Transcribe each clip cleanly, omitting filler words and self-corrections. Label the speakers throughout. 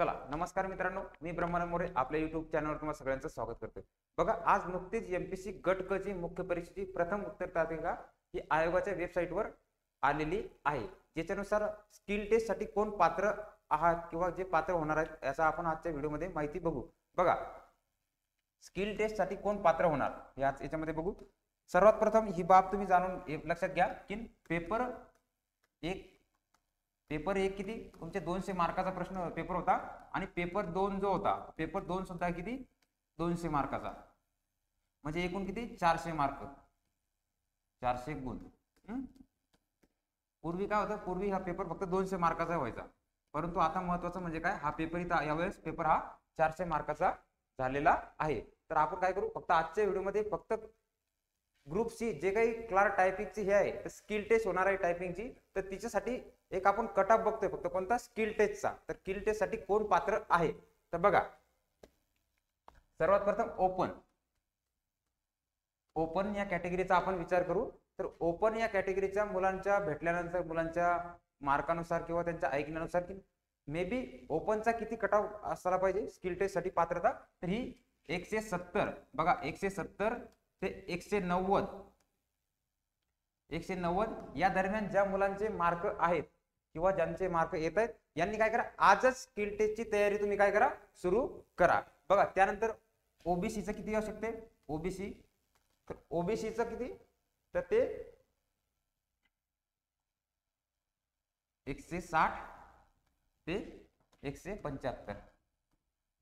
Speaker 1: चला नमस्कार मित्रांनो, मी ब्रह्मानंद मोरे आपल्या YouTube चॅनलवर तुम्हाला सगळ्यांचं स्वागत करतो। बघा, आज नुकतीच एमपीसी गट क ची मुख्य परीक्षेची प्रथम उत्तर तालिका ही आयोगाच्या वेबसाईटवर आलेली आहे, ज्याच्यानुसार स्किल टेस्ट साठी कोण पात्र आहात किंवा जे पात्र होणार आहेत याचा आपण आजच्या व्हिडिओमध्ये माहिती बघू। बघा, स्किल टेस्ट साठी कोण पात्र होणार याच्यामध्ये बघू। सर्वात प्रथम ही बाब तुम्ही जाणून लक्षात घ्या की पेपर एक किती तुमचे 200 मार्काचा प्रश्न पेपर होता आणि पेपर 2 जो होता पेपर 2 सुद्धा किती 200 मार्काचा, म्हणजे एकूण किती 400 मार्क 400 गुण। पूर्वी काय होतं, पूर्वी हा पेपर फक्त 200 मार्काचा व्हायचा, परंतु आता महत्त्वाचं म्हणजे काय, हा पेपर इथं यावेळेस पेपर हा 400 मार्काचा झालेला आहे। तर आपण काय करू, फक्त आजच्या व्हिडिओमध्ये फक्त ग्रुप सी जे काही क्लार्क टायपिंगची हे आहे स्किल टेस्ट होणार आहे टायपिंगची, तर तिच्यासाठी एक आपण कट ऑफ बघतोय फक्त कोणता स्किल टेस्टचा। तर स्किल टेस्ट साठी कोण पात्र आहे, तर बघा सर्वात प्रथम ओपन या कॅटेगरीचा आपण विचार करू। तर ओपन या कॅटेगरीच्या मुलांच्या भेटल्यानंतर मुलांच्या मार्कानुसार किंवा त्यांच्या ऐकण्यानुसार की मे बी ओपनचा किती कट ऑफ असायला पाहिजे स्किल टेस्ट साठी पात्रता, तर ही 170 बघा 170 ते 190 या दरम्यान ज्या मुलांचे मार्क आहेत किंवा ज्यांचे मार्क येत आहेत यांनी काय करा, आजच स्किल टेस्टची तयारी तुम्ही काय करा सुरू करा। बघा त्यानंतर ओबीसीचं किती असू शकते, ओबीसीचं किती, तर ते 160 ते 175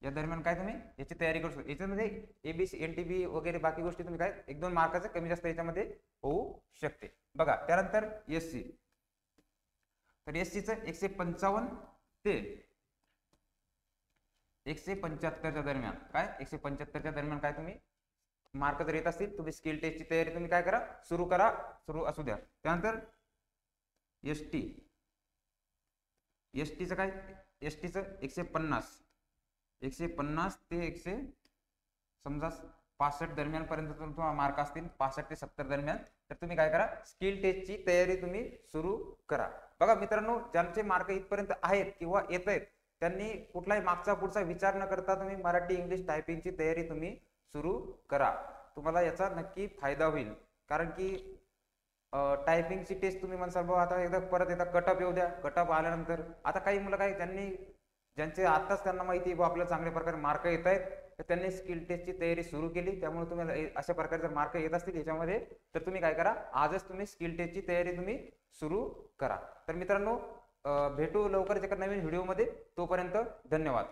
Speaker 1: या दरम्यान काय तुम्ही याची तयारी करू शकता। याच्यामध्ये एबीसी एनटीबी वगैरे बाकी गोष्टी तुम्ही काय 1-2 मार्काचे कमी जास्त याच्यामध्ये होऊ शकते। बघा त्यानंतर एससी, तर एससीचं 155 ते 175च्या दरम्यान काय 175च्या दरम्यान काय तुम्ही मार्क जर येत असतील तुम्ही स्किल टेस्टची तयारी तुम्ही काय करा सुरू असू द्या। त्यानंतर एसटीचं काय, एसटीचं 150 ते 65 दरम्यान पर्यंत तुम्हाला मार्क असतील 65 ते 70 दरम्यान, तर तुम्ही काय करा स्किल टेस्टची तयारी तुम्ही सुरू करा। बघा मित्रांनो, ज्यांचे मार्क इथपर्यंत आहेत किंवा येत आहेत त्यांनी कुठलाही मागचा पुढचा विचार न करता तुम्ही मराठी इंग्लिश टायपिंगची तयारी तुम्ही सुरू करा, तुम्हाला याचा नक्की फायदा होईल। कारण की टायपिंगची टेस्ट तुम्ही म्हणसाल बाबा आता एकदा परत एकदा कटअप येऊ द्या, कटअप आल्यानंतर आता काही मुलं काय ज्यांचे आताच त्यांना माहिती आहे आपल्याला चांगल्या प्रकारे मार्क येत आहेत तर त्यांनी स्किल टेस्टची तयारी सुरू केली, त्यामुळे तुम्हाला अशा प्रकारे जर मार्क येत असतील याच्यामध्ये तर तुम्ही काय करा आजच तुम्ही स्किल टेस्टची तयारी तुम्ही सुरू करा। तर मित्रांनो भेटू लवकरच एका नवीन व्हिडिओमध्ये, तोपर्यंत धन्यवाद।